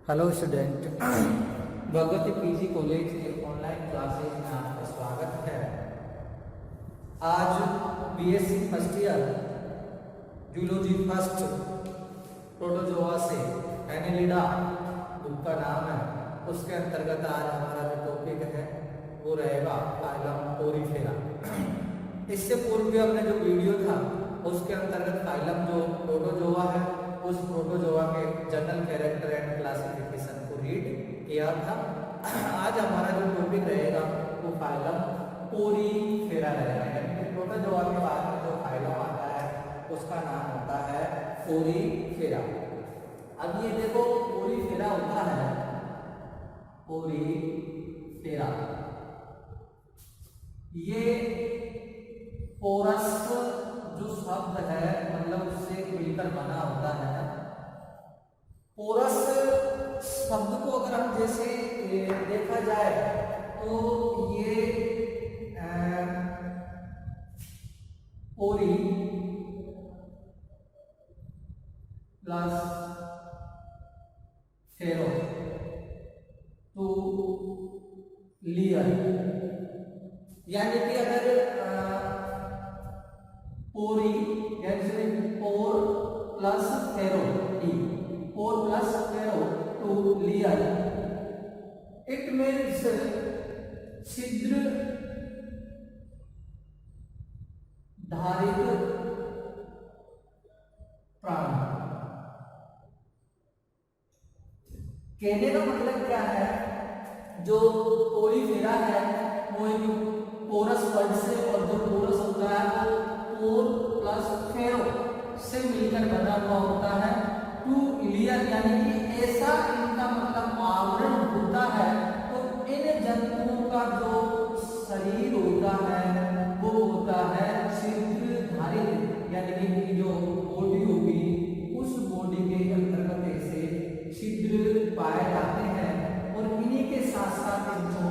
Hello student, Bhagwati PG college के online classes में आपका स्वागत है। आज BSc first year zoology first protozoa से एनिलिडा बुक का नाम है, उसके अंतर्गत आज हमारा जो टॉपिक है वो रहेगा फाइलम पोरीफेरा। इससे पूर्व भी हमने जो वीडियो था उसके अंतर्गत फाइलम जो प्रोटोजोआ है उस प्रोटोजोआ के जनरल कैरेक्टर एंड क्लासिफिकेशन को रीड किया था। आज हमारा जो टॉपिक रहेगा वो फाइलम पोरीफेरा रहेगा, यानी कि प्रोटोजोआ के बाद में जो फाइलम आता है उसका नाम होता है पोरीफेरा। अब ये देखो पोरीफेरा होता है, पोरीफेरा ये पोरस जो शब्द है मतलब उससे मिलकर बना होता है। पोरस शब्द को अगर हम जैसे देखा जाए तो ये पोरी प्लस फेरो टू लियर, यानी कि अगर पोरी यानी पोर प्लस फेरो टी, पोर प्लस फेरो टू लियर, इट मीन्स छिद्र धारित प्राण। कहने का मतलब क्या है, जो पोरीफेरा है वो एक पोरस वर्ड से, और जो पोरस होता है वो पोर प्लस फेरो से मिलकर बना हुआ होता है। टू लियर यानी कि ऐसा इनका मतलब आवरण होता है, तो इन जंतुओं का जो शरीर होता है वो होता है छिद्र धारित, यानी कि जो बॉडी होगी उस बॉडी के अंतर्गत ऐसे छिद्र पाए जाते हैं, और इन्हीं के साथ साथ इनको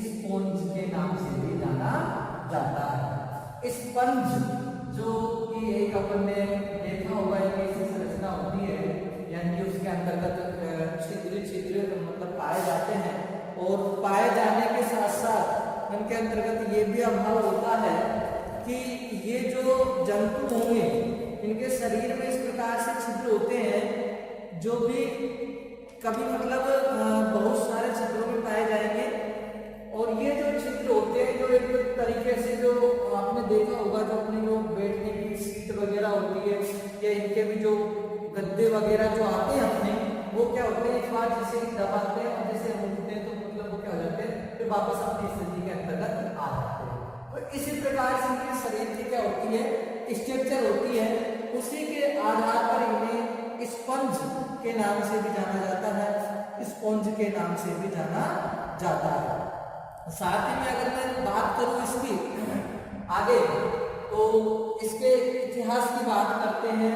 स्पॉन्ज के नाम से भी जाना जाता है। स्पंज जो कि एक अपन ने देखा होगा एक ऐसी संरचना होती है, यानी कि उसके अंतर्गत छिद्र छिद्र मतलब पाए जाते हैं, और पाए जाने के साथ साथ उनके अंतर्गत ये भी अभाव होता है कि ये जो जंतु होंगे इनके शरीर में इस प्रकार से छिद्र होते हैं जो भी कभी मतलब बहुत सारे छिद्रों में पाए जाएंगे। और ये जो छिद्र होते हैं जो एक तरीके से जो आपने देखा होगा जो अपनी जो बैठने की सीट वगैरह होती है या इनके भी जो गद्दे वगैरह जो आते हैं अपने, वो क्या होते हैं एक बार जैसे दबाते हैं और जैसे उठते हैं तो मतलब वो क्या हो जाते हैं फिर वापस अपनी स्थिति के अंतर्गत आ जाते हैं। और इसी प्रकार से इनके शरीर की क्या होती है स्ट्रक्चर होती है, उसी के आधार पर इन्हें स्पंज के नाम से भी जाना जाता है, स्पंज के नाम से भी जाना जाता है। साथ ही में अगर मैं बात करूं इसकी आगे तो इसके इतिहास की बात करते हैं।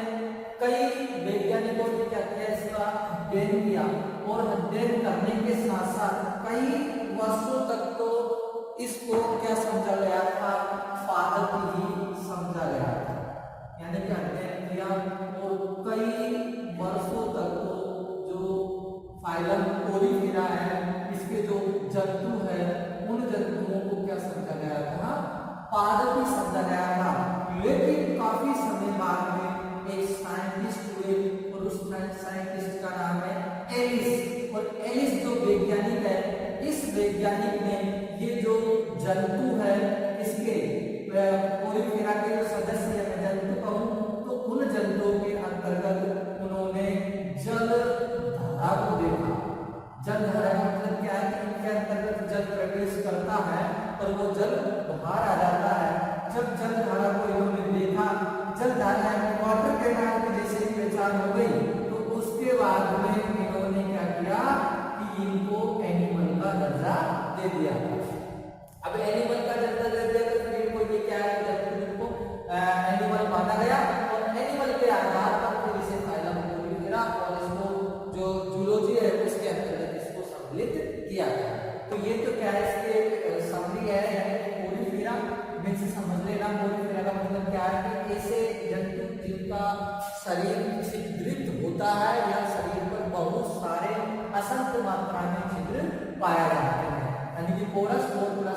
कई वैज्ञानिकों ने क्या किया, इसका अध्ययन किया, और अध्ययन करने के साथ साथ कई वर्षों तक तो इसको क्या समझा गया था, पादप ही समझा गया था, यानी कि अध्ययन किया और कई वर्षों तक तो जो फाइलम पोरीफेरा है इसके जो जंतु है उन जंतुओं को क्या समझा गया था, पादप ही समझा गया था। लेकिन काफी समय बाद में एक साइंटिस्ट हुए और उस साइंटिस्ट का नाम है एलिस, और एलिस जो वैज्ञानिक है इस वैज्ञानिक ने ये जो जंतु है इसके पोरीफेरा के जो सदस्य है, मैं जंतु कहूं तो उन जंतुओं के अंतर्गत उन्होंने जल धारा को देखा। जल धारा का मतलब क्या है कि इनके अंतर्गत जल प्रवेश करता है और वो जल बाहर आ जाता है। जब जल धारा को इन्होंने देखा, जल धारा वाटर कैनाल की जैसे पहचान हो गई, तो उसके बाद में इन्होंने क्या किया कि इनको एनिमल का दर्जा दे दिया। अब एनिमल का दर्जा दे दिया तो फिर इनको ये क्या है, इनको एनिमल माना गया, और एनिमल के आधार पर फिर इसे फाइलम पोरीफेरा और इसको जो जूलॉजी है उसके अंतर्गत इसको सम्मिलित किया गया। तो ये तो क्या है इसके समरी है, यानी कि पोरीफेरा में से समझ लेना, पोरीफेरा का मतलब क्या है कि ऐसे जंतु जिनका शरीर छिद्रित होता है या शरीर पर बहुत सारे पाया जाते हैं। यानी कि पोरस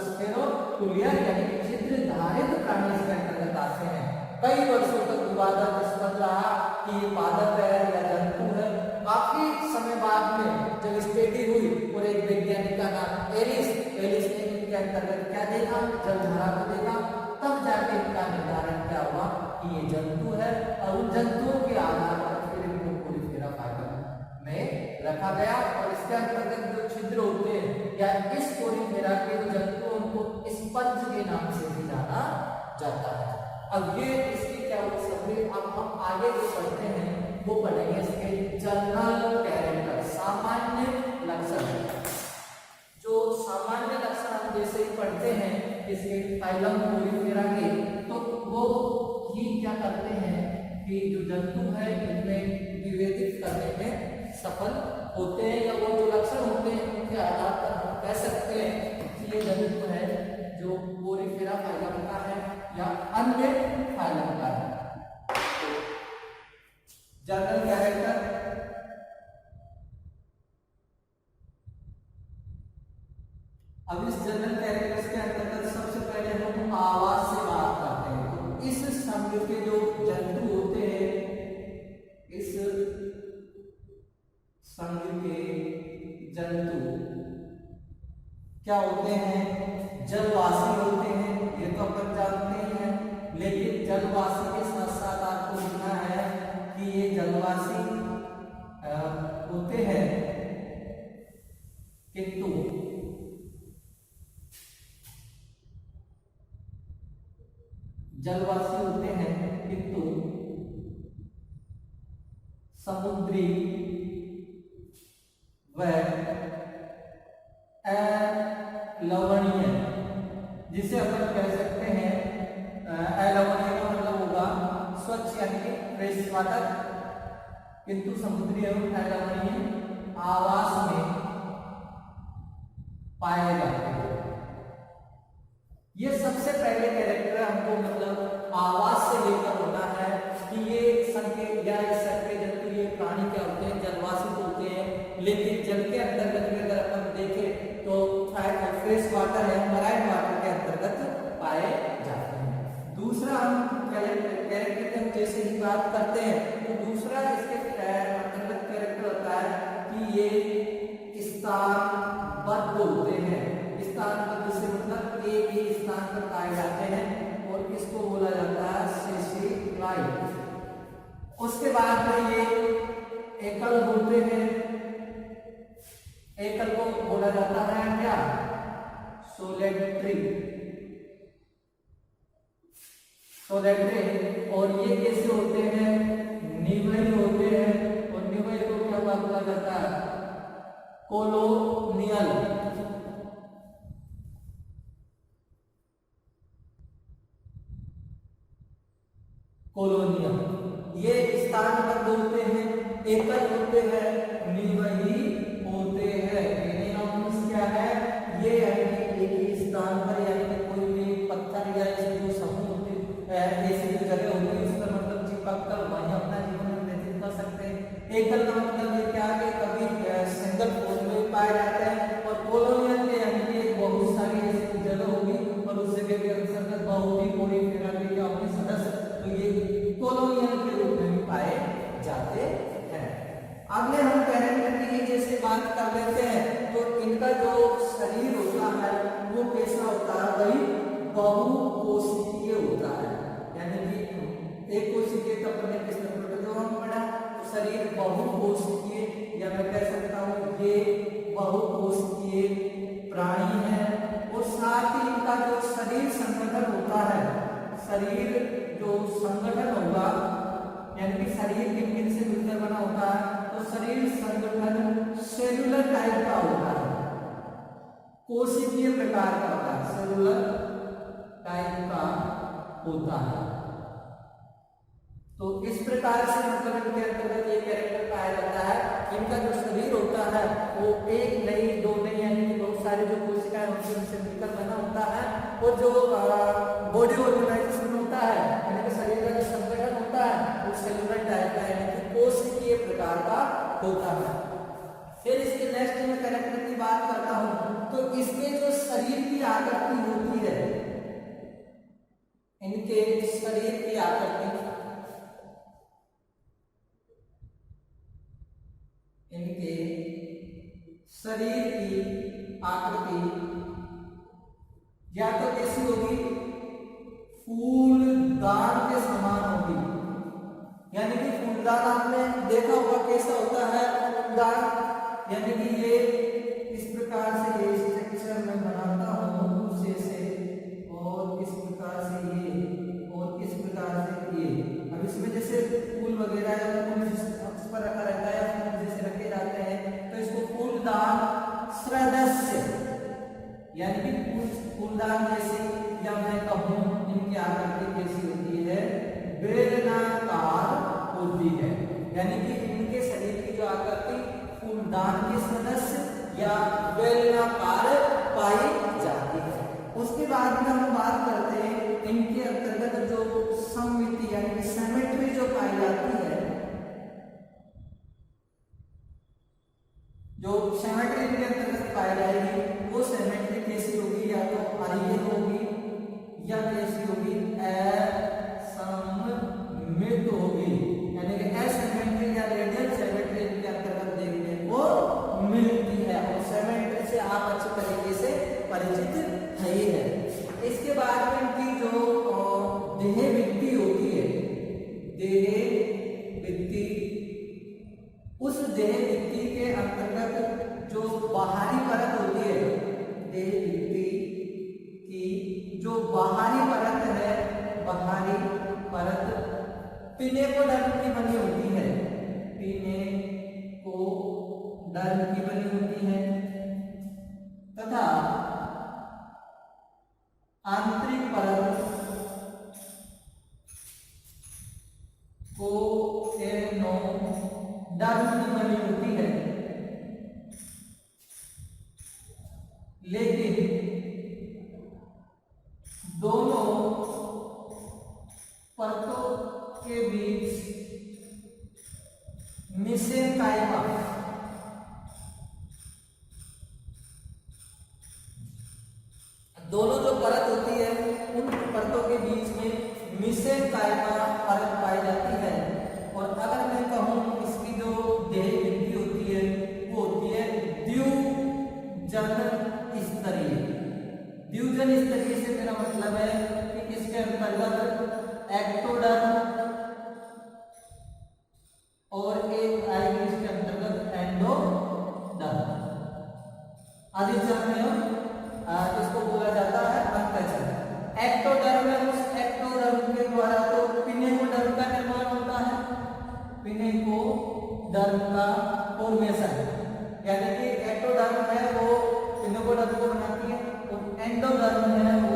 स्फेरोटुलियर यानी कि छिद्र धारित प्राणी इसके अंतर्गत आते हैं। कई वर्षों तक विवादास्पद रहा कि ये पादप है या जंतु है। काफी समय बाद में जब स्टडी हुई और एक वैज्ञानिक का नाम एलिस ने इनके अंतर्गत क्या देखा, जलधारा को देखा, तब जाके इनका निर्धारण क्या हुआ कि ये जंतु है और उन जंतुओं के आधार पर फिर इनको पोलिफेरा फाइलम में रखा गया। और इसके अंतर्गत जो छिद्र होते हैं या इस पोलिफेरा के जो जंतु उनको स्पंज के नाम से भी जाना जाता है। अब ये इसकी क्या होती है, अब हम आगे जो पढ़ते हैं वो पढ़ेंगे इसके जनरल कैरेक्टर, सामान्य लक्षण। जो सामान्य लक्षण हम जैसे ही पढ़ते हैं इसके फाइलम पोलिफेरा के, तो वो ही क्या करते हैं कि जो जंतु है इनमें विभेदित करने में सफल होते हैं, या वो जो लक्षण होते हैं उनके आधार पर हम कह सकते हैं कि ये जंतु है जो पोलिफेरा फाइलम का है या अन्य फाइलम का है। जनरल कैरेक्टर, अब इस जनरल कैरेक्टर्स के अंतर्गत सबसे पहले हम आवाज से बात करते हैं। तो इस संघ के जो जंतु होते हैं, इस संघ के जंतु क्या होते हैं, जलवासी होते हैं, ये तो अपन जानते ही हैं। लेकिन जलवासी के साथ साथ आपको लिखना है कि ये जलवासी होते हैं किंतु जलवासी होते हैं किंतु समुद्री व लवणीय, जिसे अपन कह सकते हैं अलवणीय का मतलब होगा स्वच्छ यानी कि फ्रेश वाटर, किंतु समुद्री एवं अलवणीय आवास में पाए जाते हैं। ये सबसे पहले कैरेक्टर हमको मतलब आवाज से लेकर होना है कि ये संकेत या इस संकेत जंतु ये प्राणी क्या होते हैं, जलवासी होते हैं, लेकिन जल के अंतर्गत में अगर अपन देखें तो फ्रेश वाटर या मराइन वाटर के अंतर्गत पाए जाते हैं। दूसरा हम कैरेक्टर की हम जैसे ही बात करते हैं तो दूसरा इसके अंतर्गत कैरेक्टर होता है कि ये स्थानबद्ध होते हैं। स्थानबद्ध से मतलब एक ही स्थान पर पाए जाते हैं और इसको बोला जाता है सेसिलाइट। उसके बाद में ये एकल होते हैं, एकल को बोला जाता है क्या, सोलेट्री। और ये कैसे होते हैं, निवई होते हैं, और निवई को क्या बोला जाता है, कोलोनियल। ये स्थानबद्ध होते हैं, एकल होते हैं, निवही होते हैं। क्या है, ये एक ही स्थान पर यानी कि कोई भी पत्थर या जो समूह होते ऐसी जो जगह होती है उस पर मतलब चिपक कर वहीं अपना जीवन व्यतीत कर सकते हैं। एकल का मतलब ये क्या है, कभी सिंगल फोन में पाए जाते हैं, और कोलोनियल के यानी कि बहुत सारी ऐसी जगह होगी और उस जगह के अंतर्गत बहुत ही पोलिफेरा के क्या होंगे सदस्य, तो ये कोलोनियल के रूप में भी पाए जाते हैं। अगले हम कैरेक्टर की जैसे बात कर लेते हैं तो इनका जो शरीर होता है वो कैसा होता है, वही बहुकोशिकीय होता है। यानी कि एक कोशिकीय का अपने किस तरह जो हम पढ़ा, तो शरीर बहुकोशिकीय या मैं कह सकता हूँ ये बहुकोशिकीय प्राणी है। और साथ ही इनका जो शरीर संगठन होता है, शरीर जो संगठन होगा यानी कि शरीर किन किन से मिलकर बना होता है, तो शरीर संगठन सेलुलर टाइप का होता है, कोशिकीय प्रकार का होता है, सेलुलर टाइप का होता है। तो इस प्रकार से मतलब इनके अंतर्गत ये कैरेक्टर पाया जाता है। इनका जो शरीर होता है वो एक नहीं दो नहीं यानी कि बहुत सारे जो कोशिकाएं होती हैं उनसे मिलकर बना होता है। और जो बॉडी ऑर्गेनाइजेशन होता है यानी कि शरीर का जो संगठन होता है वो सेलुलर टाइप का यानी कि कोशिकीय प्रकार का होता है। फिर इसके नेक्स्ट में कैरेक्टर की बात करता हूं तो इसके जो शरीर की आकृति होती है, इनके शरीर की आकृति, इनके शरीर की आकृति या तो कैसी होगी, फूलदान के समान होगी। यानी कि फूलदान आपने देखा होगा कैसा होता है फूलदान, यानी कि ये इस प्रकार से ये स्ट्रक्चर में बनाता हूं से और इस प्रकार से ये और इस प्रकार से ये। अब इसमें जैसे फूल वगैरह या फूल जिस पर रखा रहता है या फूल जैसे रखे जाते हैं तो इसको फूलदान सदस्य, यानी कि फूलदान जैसे, या मैं कहूं इनकी आकृति कैसी होती है, बेलनाकार होती है। यानी कि इनके शरीर की जो आकृति फूलदान के सदस्य या बेलनाकार पाई जाती है। उसके बाद में हम बात करते हैं इनके अंतर्गत जो सममिति यानी कि सिमेट्री जो पाई जाती है, जो सिमेट्री इनके अंतर्गत पाई जाएगी वो सिमेट्री कैसी होगी, या तो आर्य होगी या कैसी होगी, असममित होगी। यानी कि एसिमेट्री या रेडियल सिमेट्री इनके अंतर्गत देखने को मिलती है और सिमेट्री से आप अच्छे तरीके से परिचित है ही है। इसके बाद में इनकी जो देह विद्धि होती है, देह विद्धि, उस देह विद्धि के अंतर्गत जो बाहरी परत होती है, देह विद्धि की जो बाहरी परत है, बाहरी परत पिनेकोडर्म की बनी होती है, पिनेकोडर्म की बनी होती है, तथा आंतरिक परत कोएनोडर्म की बनी होती है। लेकिन दोनों परतों के बीच मिसेंकाइमा, दोनों जो परत होती है उन परतों के बीच में मिसेंकाइमा परत पाई जाती है। और अगर मैं कहूं इसकी जो देह विद्धि होती है वो होती है द्विजन स्तरीय। द्विजन स्तरीय से मेरा मतलब है कि इसके अंतर्गत एक्टोडर्म और एक आएगी इसके अंतर्गत एंडोडर्म। अधिचरण में इसको बोला जाता है अंतःचरण। एक्टोडर्म में उस एक्टोडर्म के द्वारा तो पिनेकोडर्म का निर्माण होता है, पिनेकोडर्म का फॉर्मेशन, यानी कि एक्टोडर्म है वो पिनेकोडर्म को बनाती है और एंडोडर्म है वो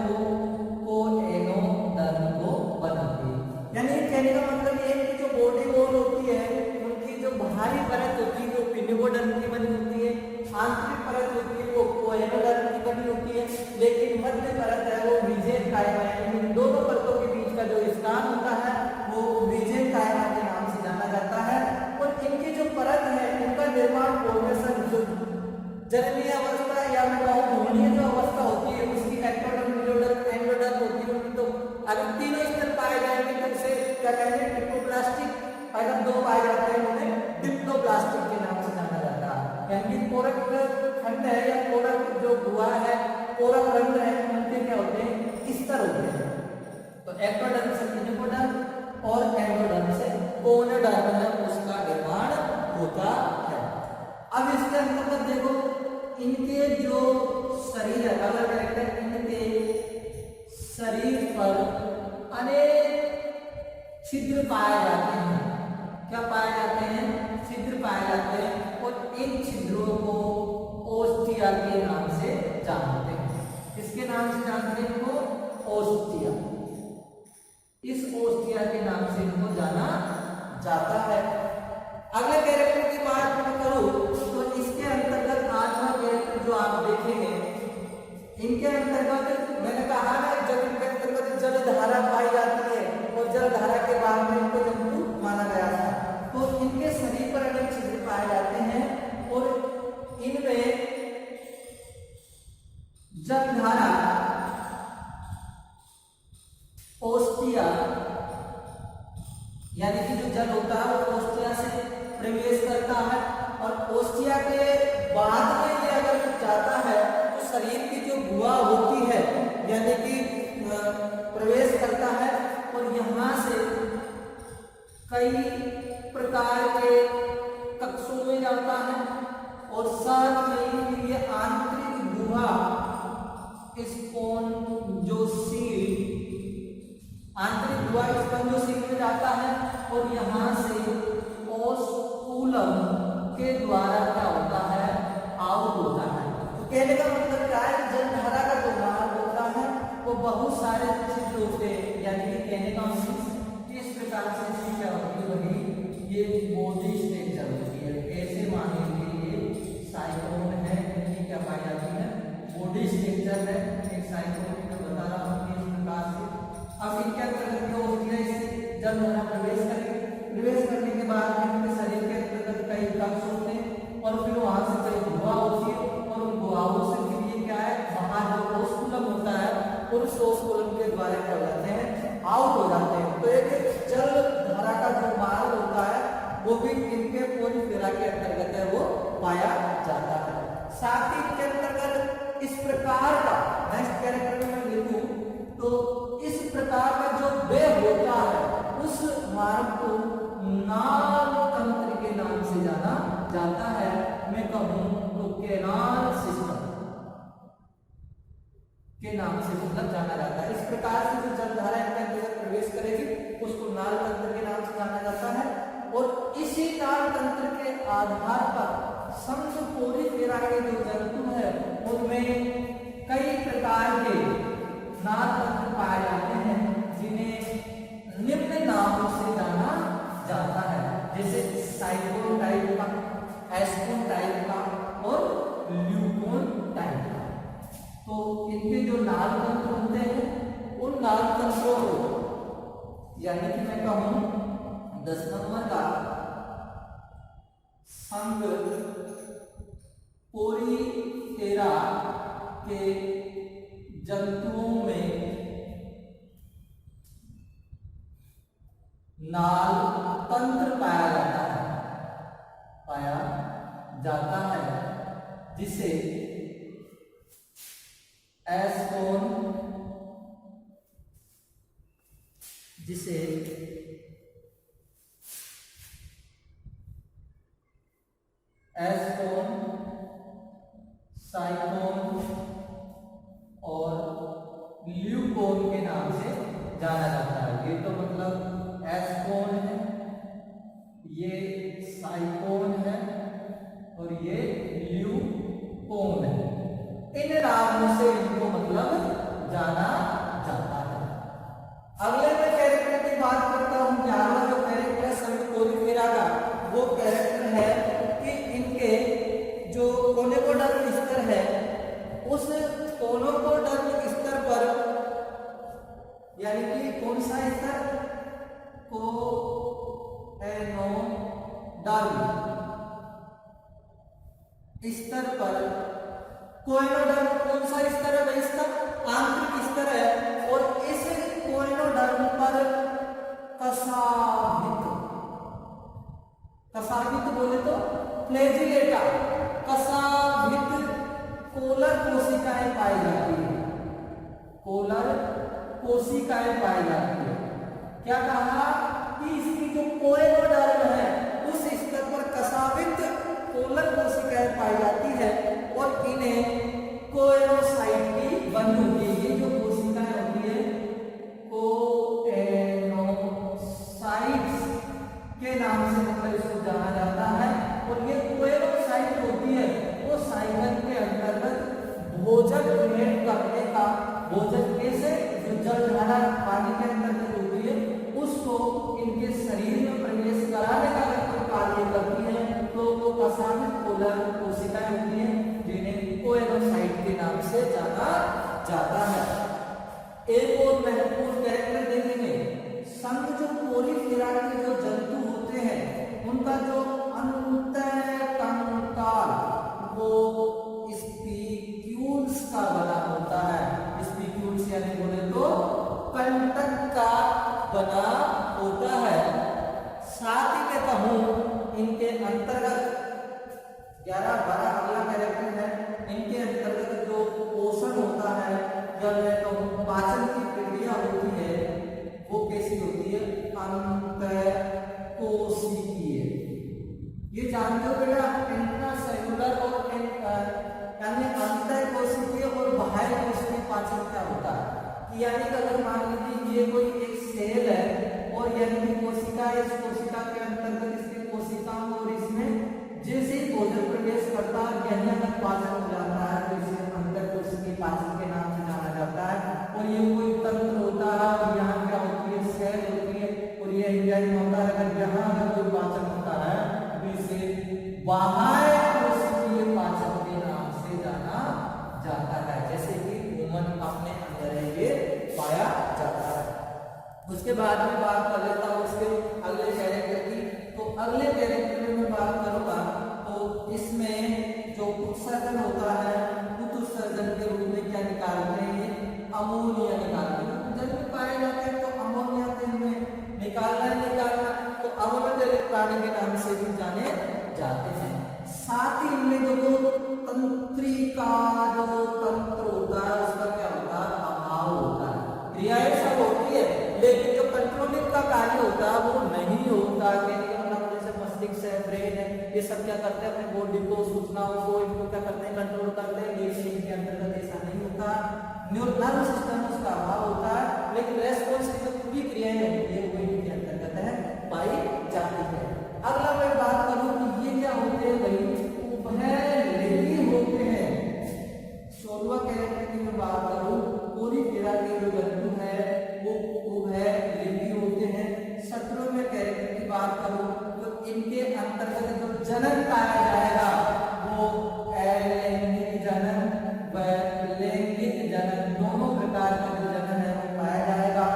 कोएनोडर्म को बनाती है। यानी कहने का मतलब ये है कि जो बॉडी वॉल होती है उनकी जो बाहरी परत होती है वो पिनेकोडर्म की बनी होती है, आंतरिक परत होती है वो कोएनोडर्म की बनी होती है, लेकिन मध्य परत है वो मिसेंकाइमा, इन दोनों परतों के बीच का जो स्थान होता है वो मिसेंकाइमा के नाम से जाना जाता है। और इनकी जो परत है उनका निर्माण फॉर्मेशन जो जन्मीय अवस्था या भ्रूणीय जो अवस्था होती है उसकी एक्टोडर्म, मीजोडर्म, एंडोडर्म होती है उनकी। तो अगर तीनों स्तर पाए जाएंगे तो उसे क्या कहेंगे, डिप्लोप्लास्टिक। अगर दो पाए जाते हैं उन्हें डिप्लोप्लास्टिक के नाम से जाना जाता है। यानी पोरक खंड है या पोरक जो हुआ है, पोरक रंध्र है, उनके क्या होते हैं, स्तर होते हैं। तो एक्टोडर्म से पिनेकोडर्म और एंडोडर्म से कोएनोडर्म में उसका निर्माण होता है। अब इसके अंतर्गत देखो इनके जो शरीर है, अगर करेक्टर इनके शरीर पर अनेक छिद्र पाए जाते हैं। क्या पाए जाते हैं, छिद्र पाए जाते हैं और इन छिद्रों को ओस्टिया के नाम से जानते हैं। इसके नाम से जानते हैं इनको ओस्टिया, इस ओस्टिया के नाम से इनको जाना जाता है। अगले कैरेक्टर की बात मैं करूं तो इसके अंतर्गत आठवां कैरेक्टर जो आप देखेंगे, इनके अंतर्गत मैंने कहा ना जब इनके अंतर्गत जलधारा पाई जाती है और जलधारा के बाद में इनको जंतु माना गया था। तो इनके शरीर पर अनेक छिद्र पाए जाते हैं और इनमें ओस्टिया यानी कि जो जल होता है वो ओस्टिया से प्रवेश करता है और ओस्टिया के बाद में ये अगर जाता है तो शरीर की जो गुहा होती है यानी कि प्रवेश करता है और यहाँ से कई प्रकार के कक्षों में जाता है और साथ में ये आंतरिक गुहा स्पॉन्जोसील आंतरिक गुहा स्पॉन्जोसील में जाता है और यहाँ से ओस्कुलम के द्वारा क्या होता है आउट होता है। तो कहने का मतलब क्या है, जलधारा का जो मार्ग होता है वो बहुत सारे छिद्र होते हैं यानी कि कहने का मतलब इस प्रकार से इसकी क्या होती है, ये बॉडी स्ट्रक्चर होती है। ऐसे मानने के लिए साइक्लोन है, ये क्या पाई जाती है बॉडी स्ट्रक्चर है एक साइक्लोन में बता रहा हूँ इस प्रकार से। अब इनके अंतर्गत जो होती है इससे जलधारा प्रवेश करने के बाद इनके शरीर के अंतर्गत कई कक्ष होते हैं और फिर वहां से कई गुहा होती है और उन गुहाओं से फिर ये क्या है बाहर जो ओस्कुलम होता है और उस ओस्कुलम के द्वारा क्या हो जाते हैं आउट हो जाते हैं। तो एक जल धारा का जो मार्ग होता है वो भी इनके पोरिफेरा के अंतर्गत है वो पाया जाता है। साथ ही के अंतर्गत इस प्रकार का नेक्स्ट कैरेक्टर में लिखूं तो इस प्रकार का जो वेव होता है उस मार्ग को नाल तंत्र के नाम से जाना जाता है। मैं कहूं तो कैनाल सिस्टम के नाम से मतलब जाना जाता है। इस प्रकार से जो जलधारा इनके अंतर्गत प्रवेश करेगी उसको नाल तंत्र के नाम से जाना जाता है और इसी नाल तंत्र के आधार पर समझ पोरिफेरा के जो जंतु है उनमें कई प्रकार के नाल तंत्र पाए जाते हैं जिन्हें निम्न नामों से जाना जाता है, जैसे साइक्लोन टाइप का, एस्कोन टाइप का और ल्यूकोन टाइप का। तो इनके जो नाल तंत्र होते हैं उन नाल तंत्रों को यानी कि मैं कहूं 10 नंबर का संघ पोरिफेरा के जंतुओं में नाल तंत्र पाया जाता है जिसे एस्कोन साइक्लोन और ल्यूकोन के नाम से जाना जाता है। ये तो मतलब एस्कोन है, ये साइक्लोन है और ये ल्यूकोन है। इन नामों से इनको मतलब जाना जाता है। अगले में कैरेक्टर की बात करता हूं। 11वां जो कैरेक्टर है संघ पोरिफेरा का वो कैरेक्टर है कि इनके जो कोलेकोडर्म स्तर है उस कोलेकोडर्म स्तर पर यानी कि कौन सा स्तर स्तर पर कोएनोडर्म कौन सा स्तर है भाई इसका आंतरिक स्तर है और इस कोएनोडर्म पर कसाभित बोले तो फ्लैजिलेटा कसाभित कोलर कोशिकाएं पाई जाती है। कोलर कोशिकाएं पाई जाती है। क्या कहा कि इसकी जो कोएनोडर्म है उस स्तर पर कसाभित कोलर कोशिकाएं पाई जाती है और इन्हें कोएनोसाइट भी बनी होती है। ये जो कोशिकाएं होती है कोएनोसाइट्स के नाम से मतलब इसको जाना जाता है और ये कोएनोसाइट होती है वो साइकिल के अंतर्गत भोजन डोनेट करने का भोजन कैसे जो जलधारा पानी के अंतर्गत होती है उसको इनके शरीर में प्रवेश कराने का अगर कार्य करती है तो वो कसाभित कोलर कोशिकाएं होती हैं जिन्हें कोएनोसाइट के नाम से जाना जाता है। एक और महत्वपूर्ण कैरेक्टर देखेंगे। संघ जो पोरिफेरा के जो जंतु होते हैं उनका जो अंतः कंकाल वो स्पीक्यूल्स का बना होता है। स्पीक्यूल्स यानी बोले तो कंटक का यानी कि अगर मान लीजिए ये कोई एक सेल है और यानी कि कोशिका, इस कोशिका के अंतर्गत इसके कोशिकाओं और इसमें जैसे ही भोजन प्रवेश करता है यानी अगर पाचन हो जाता है तो इसे अंतर कोशिकीय पाचन के नाम से जाना जाता है। और ये कोई तंत्र होता है और यहाँ क्या होती है, सेल होती है और ये एंजाइम होता है। अगर यहाँ अगर कोई पाचन होता है तो इसे बाह्य कोशिकीय पाचन के नाम से जाना जाता है। जैसे कि ह्यूमन अपने अंदर है ये पाया जाता है। उसके बाद में बात कर लेता हूँ उसके अगले कैरेक्टर की। तो अगले कैरेक्टर में मैं बात करूंगा तो इसमें जो उत्सर्जन होता है, उत्सर्जन के रूप में क्या निकालते हैं, अमोनिया निकालते हैं। जब भी पाए जाते हैं तो अमोनिया से हमें निकालना तो अमोनिया प्राणी के नाम से भी जाने जाते हैं। साथ ही इनमें जो तंत्रिका जो तंत्र होता है उसका क्या होता है, अभाव होता है। क्रियाएं सब होती है लेकिन जो कंट्रोलिंग का कार्य होता है वो नहीं होता। जैसे मस्तिष्क है, ब्रेन है, ये सब क्या करते हैं, अपने बॉडी को, सूचनाओं को, इनको क्या करते हैं, कंट्रोल करते हैं। लेकिन इनके अंतर्गत ऐसा नहीं होता। न्यूरल सिस्टम उसका अभाव होता है लेकिन रेस्पॉन्स की जो पूरी क्रियाएं होती है वो इनके अंतर्गत है पाई जाती है। अगला मैं बात करूं कि ये क्या होते हैं भाई, उभयलिंगी होते हैं। 16वां कैरेक्टर की मैं बात करूं, पूरी क्रिया के जो जंतु है वो उभयलिंगी होते हैं। 17वें कैरेक्टर की बात करूं तो इनके अंतर्गत जो जनन पाया जाएगा वो अलैंगिक जनन व लैंगिक जनन दोनों प्रकार का जो जनन है वो पाया जाएगा।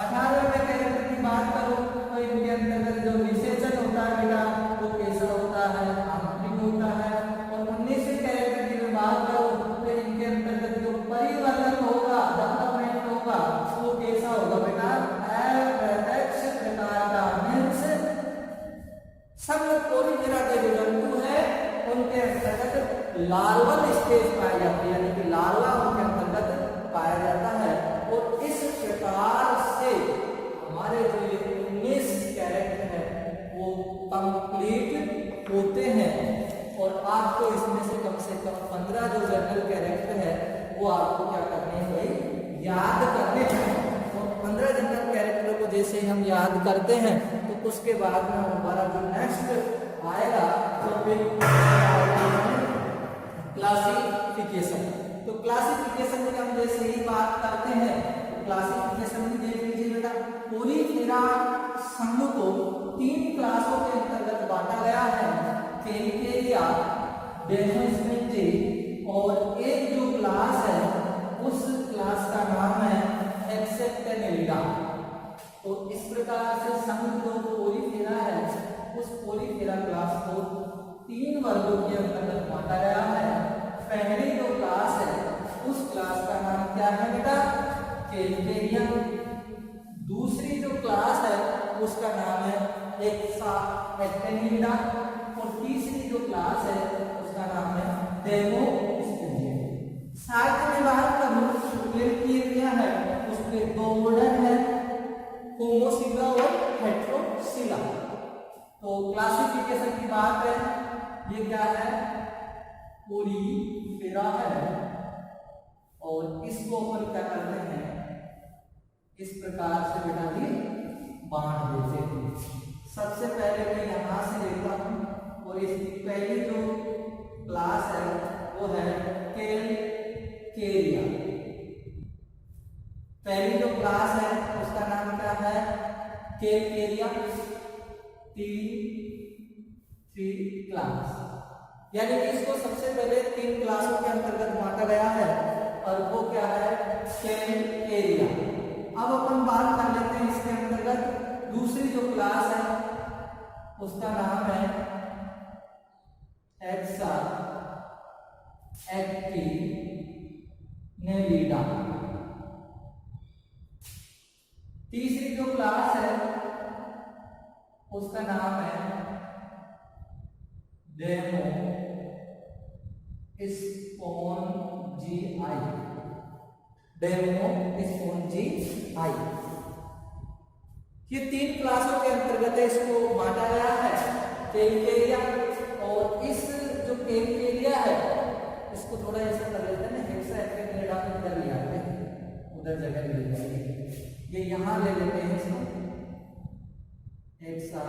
18वें कैरेक्टर की बात करूं तो इनके अंतर्गत जो विशेषण होता है बेटा वो कैसा होता है, आंतरिक होता है। और 19वें कैरेक्टर की बात करूं तो इनके अंतर्गत जो परिवर्तन होगा, डेवलपमेंट होगा वो कैसा होगा बेटा, अप्रत्यक्ष प्रकार का। सब पूरी तरह के जो जंतु है उनके अंतर्गत लार्वल स्टेज पाई जाती है, यानी कि लार्वा उनके अंतर्गत पाया जाता है। और इस प्रकार से हमारे जो ये 19 कैरेक्टर है वो कंप्लीट होते हैं। और आपको इसमें से कम 15 जो जनरल कैरेक्टर है वो आपको क्या करने हैं भाई, याद करने हैं। और 15 जनरल कैरेक्टर को जैसे हम याद करते हैं तो उसके बाद में हमारा जो नेक्स्ट आएगा तो फिर क्लासिफिकेशन। तो क्लासिफिकेशन में हम जैसे ही बात करते हैं तो क्लासिफिकेशन में देख लीजिए बेटा, पूरी क्रिया संघ को 3 क्लासों के अंतर्गत बांटा गया है, कैलकेरिया, डेमोस्मेंटे, और एक जो क्लास है उस क्लास का नाम है एक्सेप्टेनिलिडा। तो इस प्रकार से संघ जो पोलीफेरा है उस पोलीफेरा क्लास को 3 वर्गों के अंतर्गत बांटा गया है। पहली जो क्लास है उस क्लास का नाम क्या है बेटा, कैलकेरिया। दूसरी जो क्लास है उसका नाम है एक्सेप्टेनिलिडा। और तीसरी जो क्लास है उसका नाम है डेमोस्मेंटे। साथ में बात करूं कैलकेरिया है उसके 2 मॉडल है, होमोसिला और हेटेरोसिला। तो क्लासिफिकेशन की बात है, ये क्या है, पोलीफेरा है। और इसको अपन क्या करते हैं, इस प्रकार से बेटा भी बांट देते हैं। सबसे पहले मैं यहां से लेता हूं और इसकी पहली जो क्लास है वो है कैलकेरिया। पहली जो क्लास है उसका नाम क्या है, कैलकेरिया। 3 क्लास, यानी कि इसको सबसे पहले 3 क्लासों के अंतर्गत बांटा गया है और वो क्या है, कैलकेरिया। अब अपन बात कर लेते हैं इसके अंतर्गत दूसरी जो क्लास है उसका नाम है एक्टिनेलिडा। तीसरी जो क्लास है उसका नाम है डेमोस्पोंजियाई। डेमोस्पोंजियाई ये 3 क्लासों के अंतर्गत इसको बांटा गया है कैलकेरिया। और इस जो कैलकेरिया है इसको थोड़ा ऐसा कर लेते हैं ना, हेक्साएक्टिनेलिडा में कर लिया है उधर जगह मिल जाएगी, ये यहां ले लेते हैं इसको, हेक्सा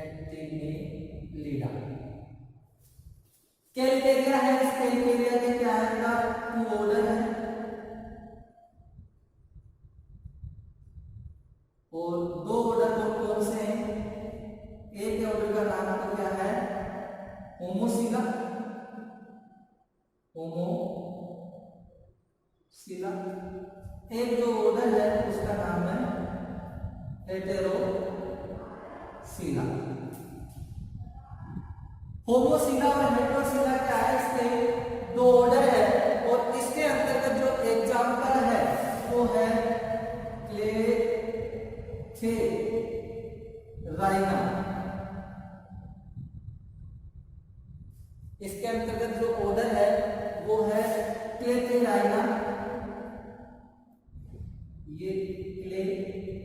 एक्टिनिलीडा। कैलकेरिया है, इस कैलकेरिया के क्या आएगा, 2 ऑर्डर है और 2 ऑर्डर कौन से हैं, एक ऑर्डर का नाम तो क्या है, होमोसिला, होमोसिला। एक जो ऑर्डर है उसका नाम है हेटेरोसिला। होमोसिला और हेटेरोसिला क्या है, इसके 2 ऑर्डर है और इसके अंतर्गत जो एग्जाम्पल है वो है क्लेथेराइना। इसके अंतर्गत जो ऑर्डर है वो है क्लेथेराइना, ये क्लेथेराइना,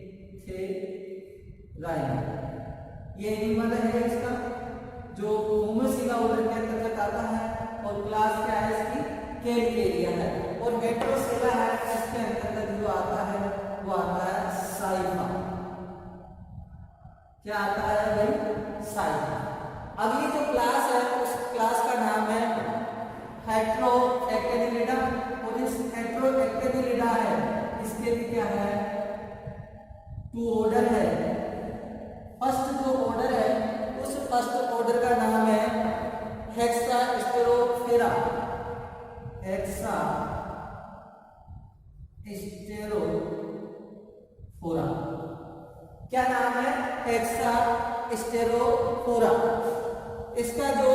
ये एनिमल है इसका जो होमोसिला ऑर्डर के अंतर्गत आता है और क्लास क्या है इसकी, कैलकेरिया है। और हेटेरोसिला है, इसके अंतर्गत जो आता है वो आता है साइफा। क्या आता है भाई, साइफा। अगली जो क्लास है उस क्लास का नाम है हेटेरोएक्टिनिलीडा और इस हेटेरोएक्टिनिलीडा है इसके भी क्या है, 2 ऑर्डर है। फर्स्ट जो ऑर्डर है उस फर्स्ट ऑर्डर का नाम है हेक्सास्टेरोफोरा, हेक्सास्टेरोफोरा। क्या नाम है, हेक्सास्टेरोफोरा। इसका जो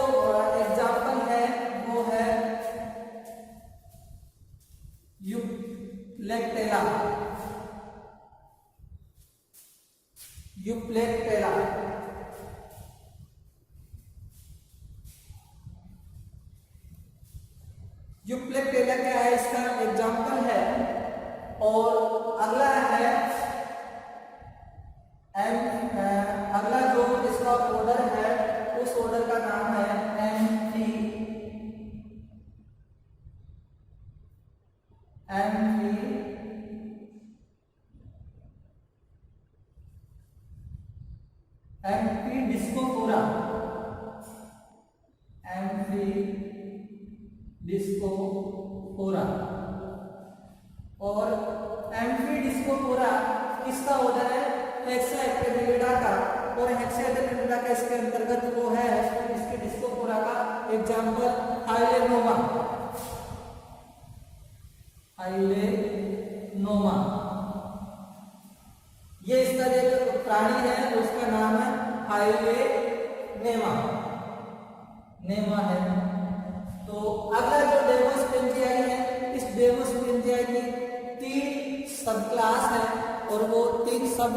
एग्जाम्पल है वो है यूप्लेक्टेला, यूप्लेक्टेला। यूप्लेक्टेला क्या है, इसका एग्जाम्पल है। और अगला है अगला जो इसका ऑर्डर है उस ऑर्डर का नाम है एम्फीडिस्कोफोरा, एम्फीडिस्कोफोरा। और एम्फीडिस्कोफोरा किसका ऑर्डर है, हेक्साएक्टिनिलीडा का। और हेक्साएक्टिनिलीडा का इसके अंतर्गत वो है इसके डिस्कोफोरा का एग्जाम्पल हाइलेनोमा, हाइलेनोमा। ये इसका जो प्राणी है उसका नाम है हाइलेनेमा, नेमा है। तो अगला जो डेमोस्पेंजियाई है, इस डेमोस्पेंजियाई की 3 सब क्लास है और वो 3 सब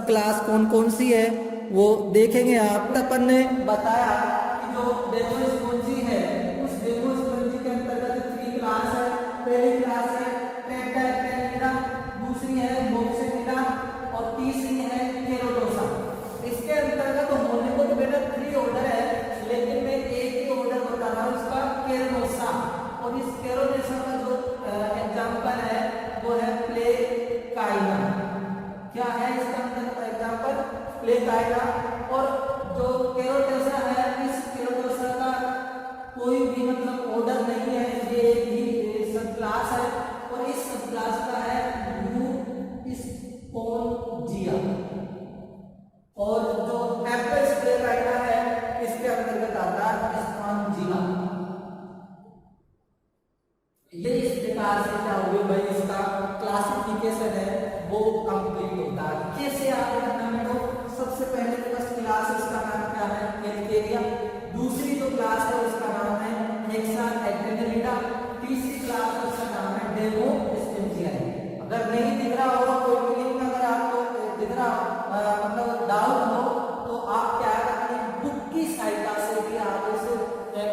क्लास कौन कौन सी है वो देखेंगे आप। अपन ने बताया कि जो डेमोस्पेंजी है उस डेमोस्पेंजी के अंतर्गत 3 क्लास है। पहली क्लास है टेट्राएक्टिनिलीडा, दूसरी है मोक्सेनिडा और तीसरी है केरोटोसा। इसके अंतर्गत होने को तो बेटा 3 ऑर्डर है, लेकिन मैं एक ही ऑर्डर बता रहा हूँ इसका, केरोटोसा। और इस केरोटोसा का जो एग्जाम्पल है वो है प्लेकाइना। क्या है इसका अंतर्गत एग्जाम्पल, प्लेकाइना। और जो केरोटोसा है इस केरोटोसा का कोई भी मतलब ऑर्डर नहीं है, ये एक ही सब क्लास है और इस सब क्लास का है स्पोंजिया। और जो एप्पल्स प्लेकाइना है इसके अंतर्गत आता है स्पॉन्जिया। ये इस प्रकार से क्या हुई भाई, इसका क्लासिफिकेशन है वो कंप्लीट होता है। कैसे आप रखना मेरे, सबसे पहले फर्स्ट क्लास इसका नाम क्या है, कैलकेरिया। दूसरी जो क्लास है उसका नाम है हेक्साएक्टिनिलीडा। तीसरी क्लास उसका नाम है डेमोस्पेंजियाई। अगर नहीं दिख रहा होगा कोई मीनिंग, अगर आपको दिख रहा मतलब डाउट हो तो आप क्या अपनी बुक की सहायता से भी आप इस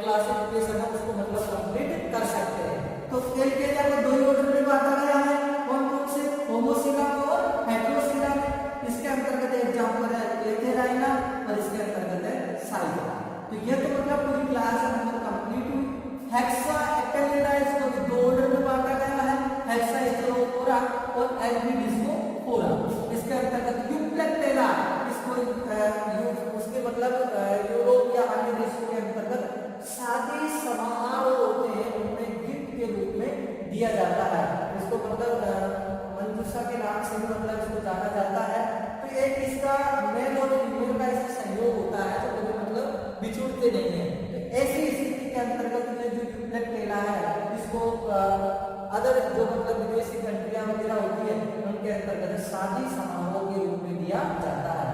क्लासिफिकेशन है उसको मतलब कंप्लीट कर सकते हैं। तो कैलकेरिया को 2 ऑर्डर में बांटा गया है, कौन कौन से, होमोसिला और हेटेरोसिला में। इसके अंतर्गत एग्जाम्पल है क्लेथेराइना और इसके अंतर्गत है साइफा। तो ये तो मतलब पूरी क्लास है मतलब कंप्लीट हुई। हेक्साएक्टिनिलीडा इसको 2 ऑर्डर में बांटा गया है, हेक्सा पूरा और एल्बिडिस्कोफोरा। इसके अंतर्गत यूप्लेक्टेला, इसको उसके मतलब यूरोप या अन्य देशों के अंतर्गत शादी समारोह होते हैं उनमें गिफ्ट के रूप में दिया जाता है। इसको मतलब मंजूषा के नाम से भी मतलब इसको जाना जाता है। तो एक इसका मेल और फीमेल का इसका संयोग होता है जो कभी मतलब बिछुड़ते नहीं है। तो ऐसी स्थिति के अंतर्गत में जो यूप्लेक्टेला है इसको अदर जो मतलब विदेशी कंट्रियां वगैरह होती है उनके अंतर्गत शादी समारोह के रूप में दिया जाता है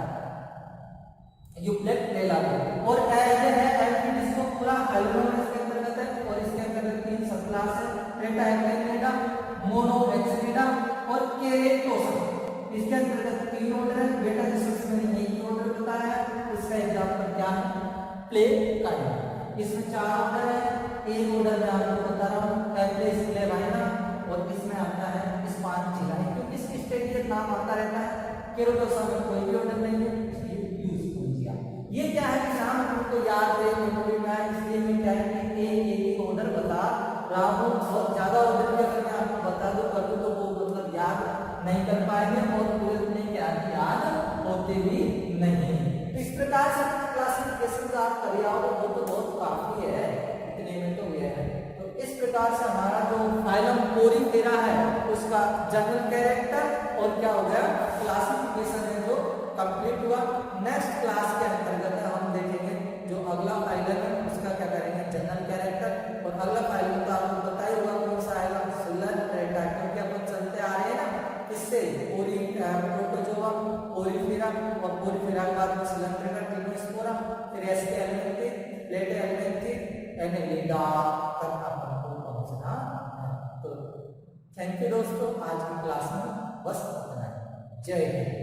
यूप्लेक्टेला को। और ये है एल्बिडिस्कोफोरा हाइलोनस के अंतर्गत है और इसके अंतर्गत 3 सब क्लास है, पेंटाहेक्टेनिडा, मोनोहेक्सेनिडा और केरेटोसा। इसके अंतर्गत 3 ऑर्डर है, बेटा जिसमें मैंने एक ऑर्डर बताया उसका एग्जांपल क्या है, प्ले काइट। इसमें 4 ऑर्डर है, एक ऑर्डर मैं आपको बता रहा हूँ एप्लेस क्लेवाइना और इसमें आता है स्पांजिला। क्योंकि इसकी स्टेज नाम आता रहता है, केरोटोसा में कोई भी ऑर्डर नहीं है इसलिए यूज किया। ये क्या है कि नाम आपको याद है मेमोरी में है, इसलिए मैं क्या है कि एक ऑर्डर बता रहा हूँ। बहुत ज्यादा ऑर्डर भी अगर मैं आपको बता दूं कर दूं तो वो मतलब याद नहीं कर पाएंगे और पूरे अपने याद होते भी नहीं। तो इस प्रकार से क्लासिफिकेशन आप कर आओ वो तो बहुत काफी है, इतने में तो ये है। तो इस प्रकार से हमारा जो फाइलम पोरीफेरा है उसका जनरल कैरेक्टर और क्या हो गया क्लासिफिकेशन है जो कंप्लीट हुआ। नेक्स्ट क्लास के अंतर्गत हम देखेंगे जो अगला फाइलम है उसका क्या करेंगे जनरल कैरेक्टर। और अगला फाइलम तो आपको पता ही होगा कौन सा आएगा, सिलेंट्रेटा, क्योंकि अपन चलते आ रहे हैं ना इससे प्रोटोजोआ, पोरीफेरा और पोरीफेरा के बाद सिलेंट्रेटा, टिग्नोस्पोरा, फिर एस्के एल्मेंथिस, लेटे एल्मेंथिस, एनेलिडा तक अपन को पहुंचना है। तो थैंक यू दोस्तों, आज की क्लास में बस इतना ही। जय हिंद।